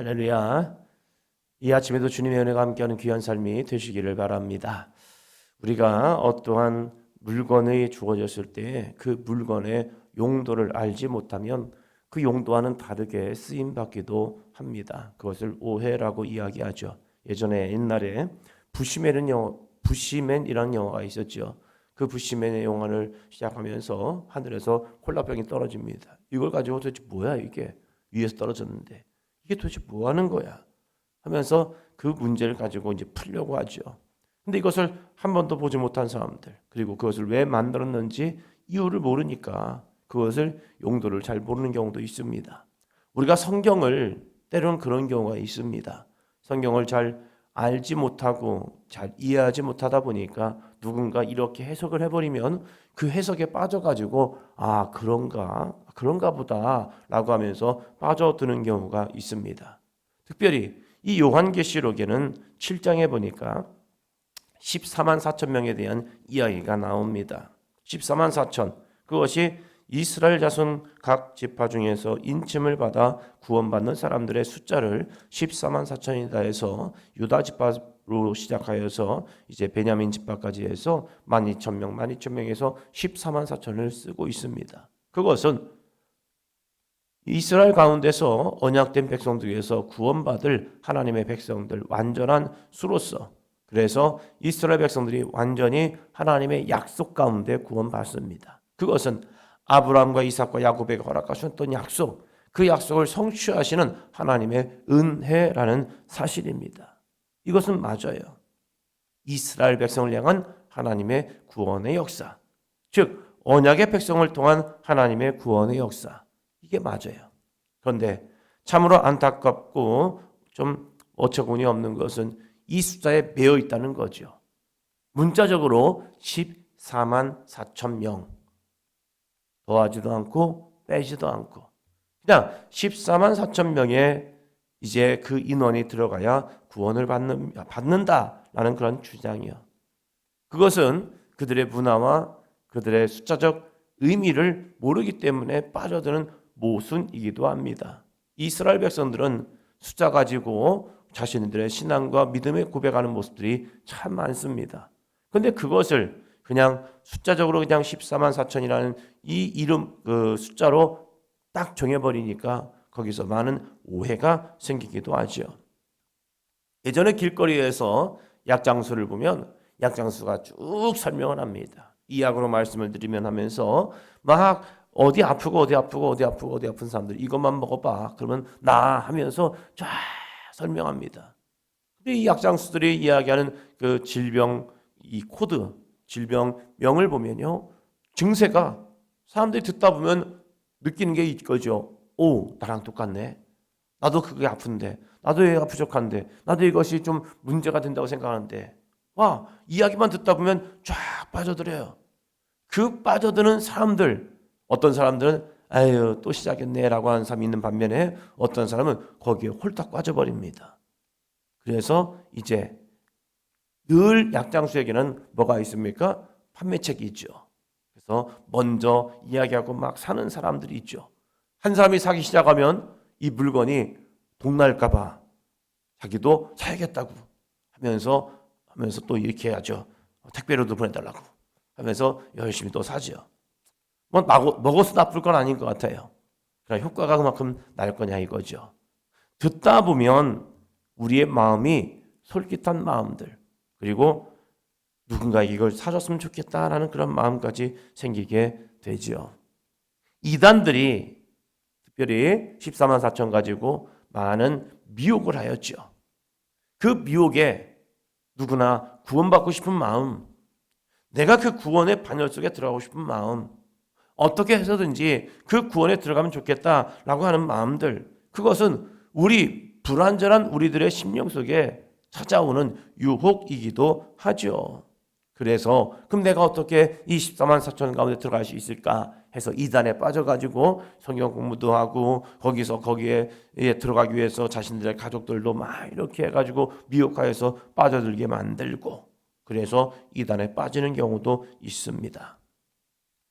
할렐루야. 이 아침에도 주님의 은혜가 함께하는 귀한 삶이 되시기를 바랍니다. 우리가 어떠한 물건이 주어졌을 때 그 물건의 용도를 알지 못하면 그 용도와는 다르게 쓰임받기도 합니다. 그것을 오해라고 이야기하죠. 예전에 옛날에 부시맨이라는 영화가 있었죠. 그 부시맨의 영화를 시작하면서 하늘에서 콜라병이 떨어집니다. 이걸 가지고 도대체 뭐야 이게? 위에서 떨어졌는데 이게 도대체 뭐 하는 거야? 하면서 그 문제를 가지고 이제 풀려고 하죠. 근데 이것을 한 번도 보지 못한 사람들, 그리고 그것을 왜 만들었는지 이유를 모르니까 그것을 용도를 잘 모르는 경우도 있습니다. 우리가 성경을 때로는 그런 경우가 있습니다. 성경을 잘 알지 못하고 잘 이해하지 못하다 보니까 누군가 이렇게 해석을 해버리면 그 해석에 빠져가지고 아 그런가 보다 라고 하면서 빠져드는 경우가 있습니다. 특별히 이 요한계시록에는 7장에 보니까 14만 4천 명에 대한 이야기가 나옵니다. 14만 4천, 그것이 이스라엘 자손 각 지파 중에서 인침을 받아 구원받는 사람들의 숫자를 14만 4천이다 해서 유다 지파로 시작하여서 이제 베냐민 지파까지 해서 12,000명, 12,000명에서 14만 4천을 쓰고 있습니다. 그것은 이스라엘 가운데서 언약된 백성들 위해서 구원받을 하나님의 백성들 완전한 수로서, 그래서 이스라엘 백성들이 완전히 하나님의 약속 가운데 구원받습니다. 그것은 아브라함과 이삭과 야곱에게 허락하셨던 약속, 그 약속을 성취하시는 하나님의 은혜라는 사실입니다. 이것은 맞아요. 이스라엘 백성을 향한 하나님의 구원의 역사, 즉 언약의 백성을 통한 하나님의 구원의 역사, 이게 맞아요. 그런데 참으로 안타깝고 좀 어처구니 없는 것은 이 숫자에 매여 있다는 거죠. 문자적으로 14만 4천 명, 더하지도 않고 빼지도 않고 그냥 14만 4천 명의 이제 그 인원이 들어가야 구원을 받는다라는 그런 주장이요. 그것은 그들의 문화와 그들의 숫자적 의미를 모르기 때문에 빠져드는 모순이기도 합니다. 이스라엘 백성들은 숫자 가지고 자신들의 신앙과 믿음에 고백하는 모습들이 참 많습니다. 그런데 그것을 그냥 숫자적으로 그냥 14만 4천이라는 이 이름 그 숫자로 딱 정해버리니까 거기서 많은 오해가 생기기도 하죠. 예전에 길거리에서 약장수를 보면 약장수가 쭉 설명을 합니다. 이약으로 말씀을 드리면 하면서 막 어디 아프고 어디 아프고 어디 아프고 어디 아픈 사람들 이것만 먹어봐 그러면 나 하면서 쫙 설명합니다. 근데 이 약장수들이 이야기하는 그 질병 이 코드 질병명을 보면요, 증세가 사람들이 듣다 보면 느끼는 게 이거죠. 오, 나랑 똑같네. 나도 그게 아픈데, 나도 얘가 부족한데, 나도 이것이 좀 문제가 된다고 생각하는데, 와, 이야기만 듣다 보면 쫙 빠져들어요. 그 빠져드는 사람들, 어떤 사람들은 아유 또 시작했네라고 하는 사람이 있는 반면에 어떤 사람은 거기에 홀딱 빠져버립니다. 그래서 이제 늘 약장수에게는 뭐가 있습니까? 판매책이 있죠. 그래서 먼저 이야기하고 막 사는 사람들이 있죠. 한 사람이 사기 시작하면 이 물건이 동날까 봐 자기도 사야겠다고 하면서 또 이렇게 해야죠. 택배로도 보내달라고 하면서 열심히 또 사죠. 뭐 먹어서 나쁠 건 아닌 것 같아요. 그러나 효과가 그만큼 날 거냐 이거죠. 듣다 보면 우리의 마음이 솔깃한 마음들, 그리고 누군가 이걸 사줬으면 좋겠다라는 그런 마음까지 생기게 되죠. 이단들이 특별히 14만 4천 가지고 많은 미혹을 하였죠. 그 미혹에 누구나 구원받고 싶은 마음, 내가 그 구원의 반열 속에 들어가고 싶은 마음, 어떻게 해서든지 그 구원에 들어가면 좋겠다라고 하는 마음들, 그것은 우리 불완전한 우리들의 심령 속에 찾아오는 유혹이기도 하죠. 그래서 그럼 내가 어떻게 이 14만 4천 가운데 들어갈 수 있을까 해서 이단에 빠져가지고 성경 공부도 하고 거기에 들어가기 위해서 자신들의 가족들도 막 이렇게 해가지고 미혹하여서 빠져들게 만들고, 그래서 이단에 빠지는 경우도 있습니다.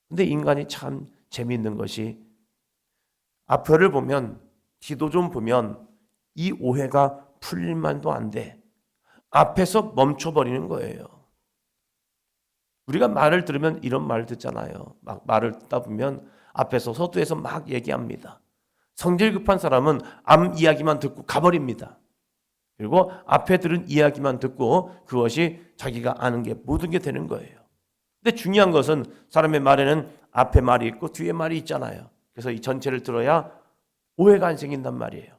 근데 인간이 참 재미있는 것이 앞을 보면, 뒤도 좀 보면 이 오해가 풀릴 만도 안 돼. 앞에서 멈춰버리는 거예요. 우리가 말을 들으면 이런 말 듣잖아요. 막 말을 듣다 보면 앞에서 서두에서 막 얘기합니다. 성질 급한 사람은 앞 이야기만 듣고 가버립니다. 그리고 앞에 들은 이야기만 듣고 그것이 자기가 아는 게 모든 게 되는 거예요. 근데 중요한 것은 사람의 말에는 앞에 말이 있고 뒤에 말이 있잖아요. 그래서 이 전체를 들어야 오해가 안 생긴단 말이에요.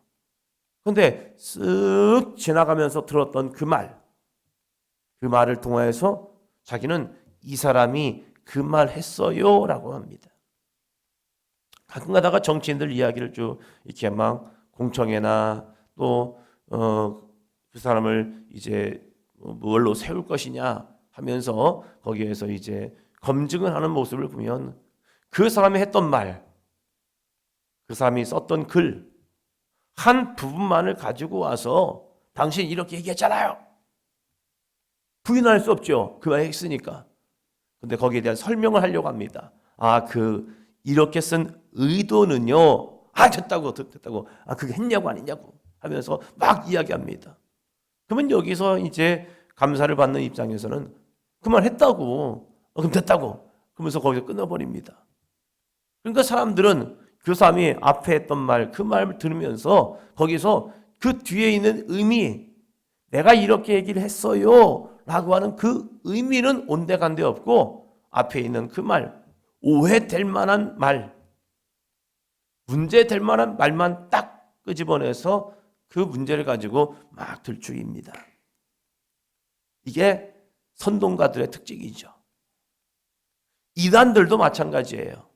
그런데 쓱 지나가면서 들었던 그 말을 통해서 자기는 이 사람이 그 말 했어요 라고 합니다. 가끔 가다가 정치인들 이야기를 쭉 이렇게 막 공청회나 또 그 사람을 이제 뭘로 세울 것이냐 하면서 거기에서 이제 검증을 하는 모습을 보면 그 사람이 했던 말, 그 사람이 썼던 글 한 부분만을 가지고 와서 당신 이렇게 얘기했잖아요. 부인할 수 없죠. 그 말 했으니까. 근데 거기에 대한 설명을 하려고 합니다. 이렇게 쓴 의도는요. 됐다고. 그게 했냐고 안 했냐고 하면서 막 이야기합니다. 그러면 여기서 이제 감사를 받는 입장에서는 그 말 했다고. 그럼 됐다고. 그러면서 거기서 끊어버립니다. 그러니까 사람들은 그 사람이 앞에 했던 말, 그 말을 들으면서 거기서 그 뒤에 있는 의미, 내가 이렇게 얘기를 했어요 라고 하는 그 의미는 온데간데 없고 앞에 있는 그 말, 오해될 만한 말, 문제될 만한 말만 딱 끄집어내서 그 문제를 가지고 막 들추입니다. 이게 선동가들의 특징이죠. 이단들도 마찬가지예요.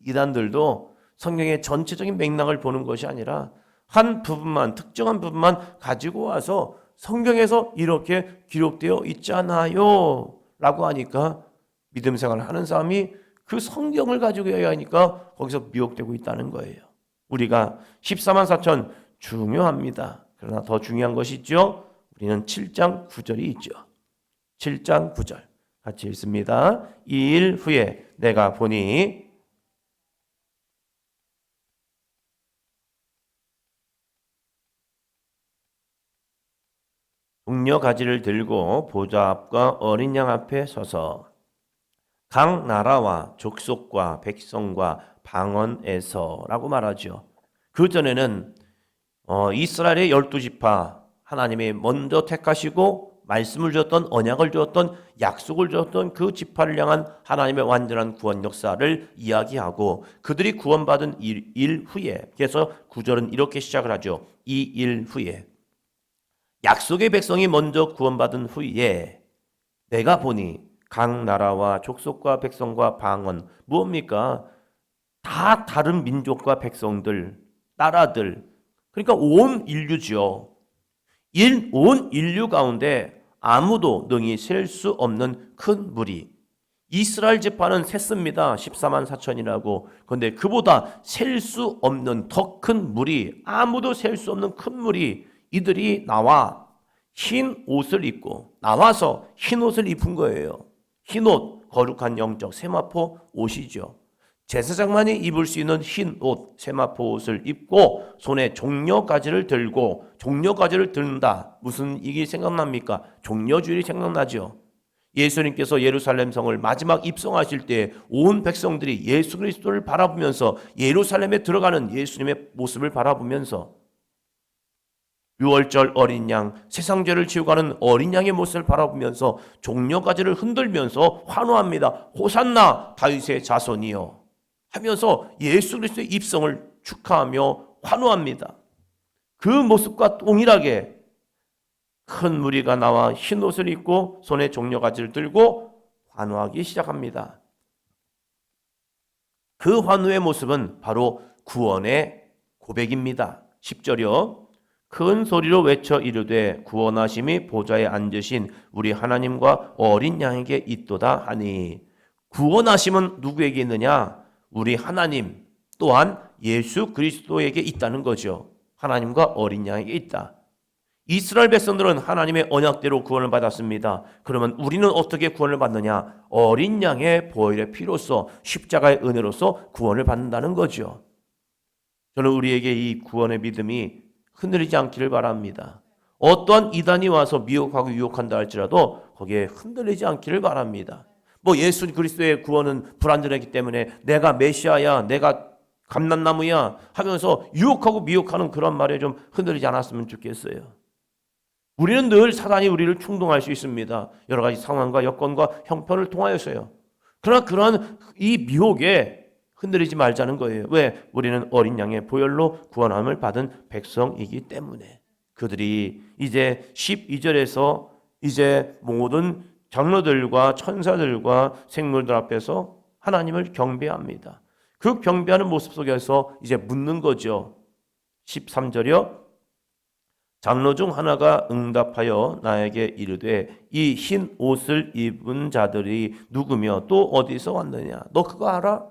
이단들도 성경의 전체적인 맥락을 보는 것이 아니라 한 부분만, 특정한 부분만 가지고 와서 성경에서 이렇게 기록되어 있잖아요 라고 하니까 믿음 생활을 하는 사람이 그 성경을 가지고 해야 하니까 거기서 미혹되고 있다는 거예요. 우리가 14만 4천 중요합니다. 그러나 더 중요한 것이 있죠. 우리는 7장 9절이 있죠. 7장 9절 같이 읽습니다. 2일 후에 내가 보니 동료 가지를 들고 보좌 앞과 어린 양 앞에 서서 각 나라와 족속과 백성과 방언에서라고 말하죠. 그 전에는 이스라엘의 12지파 하나님이 먼저 택하시고 말씀을 주었던 언약을 주었던 약속을 주었던 그 지파를 향한 하나님의 완전한 구원 역사를 이야기하고 그들이 구원받은 일 후에 그래서 9절은 이렇게 시작을 하죠. 이 일 후에 약속의 백성이 먼저 구원받은 후에 내가 보니 각 나라와 족속과 백성과 방언 무엇입니까? 다 다른 민족과 백성들, 나라들 그러니까 온 인류죠. 온 인류 가운데 아무도 능히 셀 수 없는 큰 무리 이스라엘 지파는 셌습니다. 14만 4천이라고. 그런데 그보다 셀 수 없는 더 큰 무리 아무도 셀 수 없는 큰 무리 이들이 나와 흰 옷을 입고 나와서 흰 옷을 입은 거예요. 흰 옷, 거룩한 영적 세마포 옷이죠. 제사장만이 입을 수 있는 흰 옷, 세마포 옷을 입고 손에 종려가지를 들고 종려가지를 든다. 무슨 이게 생각납니까? 종려주일이 생각나죠. 예수님께서 예루살렘 성을 마지막 입성하실 때 온 백성들이 예수 그리스도를 바라보면서 예루살렘에 들어가는 예수님의 모습을 바라보면서 유월절 어린 양, 세상 죄를 지우고 가는 어린 양의 모습을 바라보면서 종려가지를 흔들면서 환호합니다. 호산나 다윗의 자손이여 하면서 예수 그리스도의 입성을 축하하며 환호합니다. 그 모습과 동일하게 큰 무리가 나와 흰 옷을 입고 손에 종려가지를 들고 환호하기 시작합니다. 그 환호의 모습은 바로 구원의 고백입니다. 10절이요. 큰 소리로 외쳐 이르되 구원하심이 보좌에 앉으신 우리 하나님과 어린 양에게 있도다 하니 구원하심은 누구에게 있느냐? 우리 하나님 또한 예수 그리스도에게 있다는 거죠. 하나님과 어린 양에게 있다. 이스라엘 백성들은 하나님의 언약대로 구원을 받았습니다. 그러면 우리는 어떻게 구원을 받느냐? 어린 양의 보혈의 피로써 십자가의 은혜로서 구원을 받는다는 거죠. 저는 우리에게 이 구원의 믿음이 흔들리지 않기를 바랍니다. 어떠한 이단이 와서 미혹하고 유혹한다 할지라도 거기에 흔들리지 않기를 바랍니다. 뭐 예수 그리스도의 구원은 불완전했기 때문에 내가 메시아야, 내가 감람나무야 하면서 유혹하고 미혹하는 그런 말에 좀 흔들리지 않았으면 좋겠어요. 우리는 늘 사단이 우리를 충동할 수 있습니다. 여러 가지 상황과 여건과 형편을 통하여서요. 그러나 그러한 이 미혹에 흔들리지 말자는 거예요. 왜? 우리는 어린 양의 보혈로 구원함을 받은 백성이기 때문에. 그들이 이제 12절에서 이제 모든 장로들과 천사들과 생물들 앞에서 하나님을 경배합니다. 그 경배하는 모습 속에서 이제 묻는 거죠. 13절이요. 장로 중 하나가 응답하여 나에게 이르되 이 흰 옷을 입은 자들이 누구며 또 어디서 왔느냐? 너 그거 알아?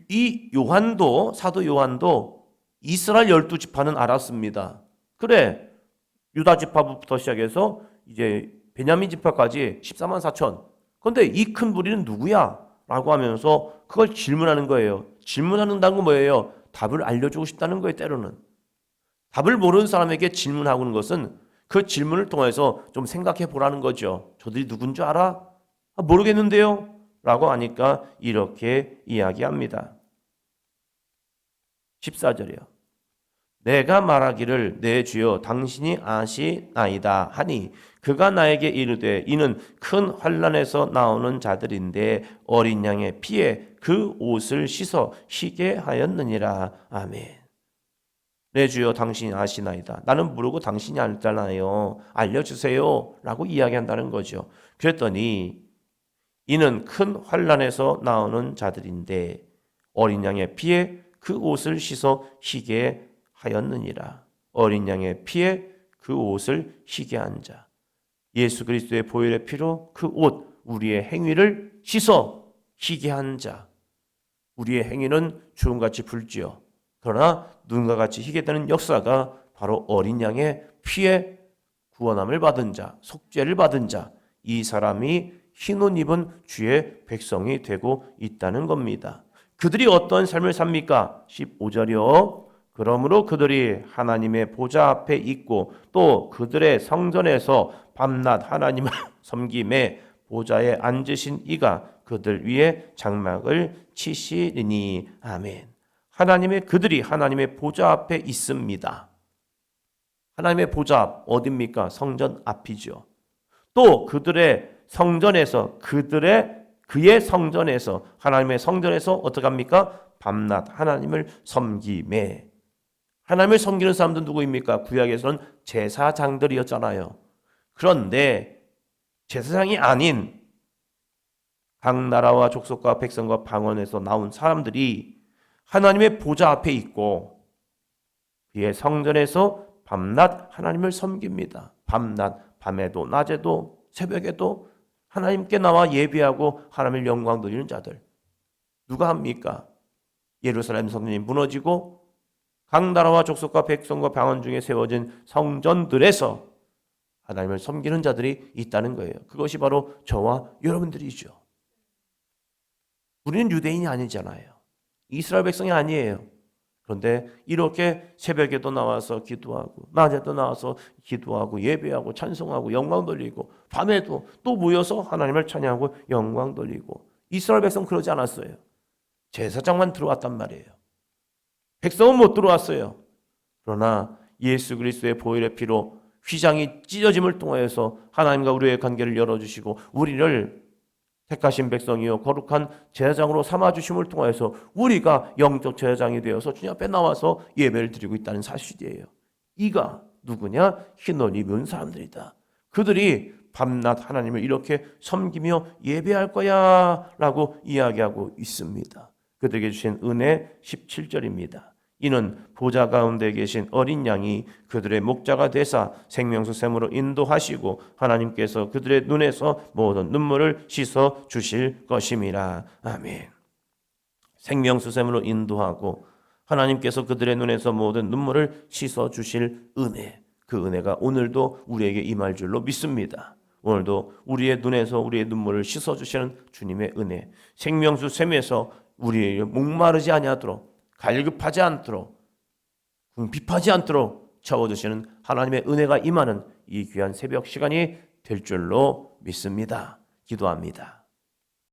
이 요한도, 사도 요한도 이스라엘 12지파는 알았습니다. 그래, 유다 지파부터 시작해서 이제 베냐민 지파까지 14만 4천. 그런데 이 큰 무리는 누구야? 라고 하면서 그걸 질문하는 거예요. 질문하는다는 건 뭐예요? 답을 알려주고 싶다는 거예요. 때로는 답을 모르는 사람에게 질문하는 것은 그 질문을 통해서 좀 생각해 보라는 거죠. 저들이 누군 줄 알아? 모르겠는데요? 라고 하니까 이렇게 이야기합니다. 14절이요. 내가 말하기를 내 주여 당신이 아시나이다 하니 그가 나에게 이르되 이는 큰 환난에서 나오는 자들인데 어린 양의 피에 그 옷을 씻어 희게 하였느니라. 아멘. 내 주여 당신이 아시나이다. 나는 모르고 당신이 알잖아요. 알려주세요. 라고 이야기한다는 거죠. 그랬더니 이는 큰 환난에서 나오는 자들인데 어린 양의 피에 그 옷을 씻어 희게 하였느니라. 어린 양의 피에 그 옷을 희게 한 자. 예수 그리스도의 보혈의 피로 그 옷, 우리의 행위를 씻어 희게 한 자. 우리의 행위는 주홍같이 붉지요. 그러나 눈과 같이 희게 되는 역사가 바로 어린 양의 피에 구원함을 받은 자, 속죄를 받은 자, 이 사람이 흰 옷 입은 주의 백성이 되고 있다는 겁니다. 그들이 어떤 삶을 삽니까? 15절이요. 그러므로 그들이 하나님의 보좌 앞에 있고 또 그들의 성전에서 밤낮 하나님을 섬김에 보좌에 앉으신 이가 그들 위에 장막을 치시리니. 아멘. 그들이 하나님의 보좌 앞에 있습니다. 하나님의 보좌 앞 어디입니까? 성전 앞이죠. 또 그들의 성전에서 그의 성전에서 하나님의 성전에서 어떻게 합니까? 밤낮 하나님을 섬김에. 하나님을 섬기는 사람들은 누구입니까? 구약에서는 제사장들이었잖아요. 그런데 제사장이 아닌 각 나라와 족속과 백성과 방언에서 나온 사람들이 하나님의 보좌 앞에 있고 그의 성전에서 밤낮 하나님을 섬깁니다. 밤낮, 밤에도 낮에도 새벽에도 하나님께 나와 예배하고 하나님을 영광 돌리는 자들. 누가 합니까? 예루살렘 성전이 무너지고 각 나라와 족속과 백성과 방언 중에 세워진 성전들에서 하나님을 섬기는 자들이 있다는 거예요. 그것이 바로 저와 여러분들이죠. 우리는 유대인이 아니잖아요. 이스라엘 백성이 아니에요. 그런데 이렇게 새벽에도 나와서 기도하고 낮에도 나와서 기도하고 예배하고 찬송하고 영광 돌리고 밤에도 또 모여서 하나님을 찬양하고 영광 돌리고. 이스라엘 백성 그러지 않았어요. 제사장만 들어왔단 말이에요. 백성은 못 들어왔어요. 그러나 예수 그리스도의 보혈의 피로 휘장이 찢어짐을 통하여서 하나님과 우리의 관계를 열어주시고 우리를 택하신 백성이요 거룩한 제사장으로 삼아주심을 통하여서 우리가 영적 제사장이 되어서 주님 앞에 나와서 예배를 드리고 있다는 사실이에요. 이가 누구냐? 흰 옷 입은 사람들이다. 그들이 밤낮 하나님을 이렇게 섬기며 예배할 거야 라고 이야기하고 있습니다. 그들에게 주신 은혜 17절입니다. 이는 보좌 가운데 계신 어린 양이 그들의 목자가 되사 생명수 샘으로 인도하시고 하나님께서 그들의 눈에서 모든 눈물을 씻어 주실 것임이라. 아멘. 생명수 샘으로 인도하고 하나님께서 그들의 눈에서 모든 눈물을 씻어 주실 은혜. 그 은혜가 오늘도 우리에게 임할 줄로 믿습니다. 오늘도 우리의 눈에서 우리의 눈물을 씻어 주시는 주님의 은혜. 생명수 샘에서 우리의 목마르지 아니하도록 갈급하지 않도록 궁핍하지 않도록 채워주시는 하나님의 은혜가 임하는 이 귀한 새벽 시간이 될 줄로 믿습니다. 기도합니다.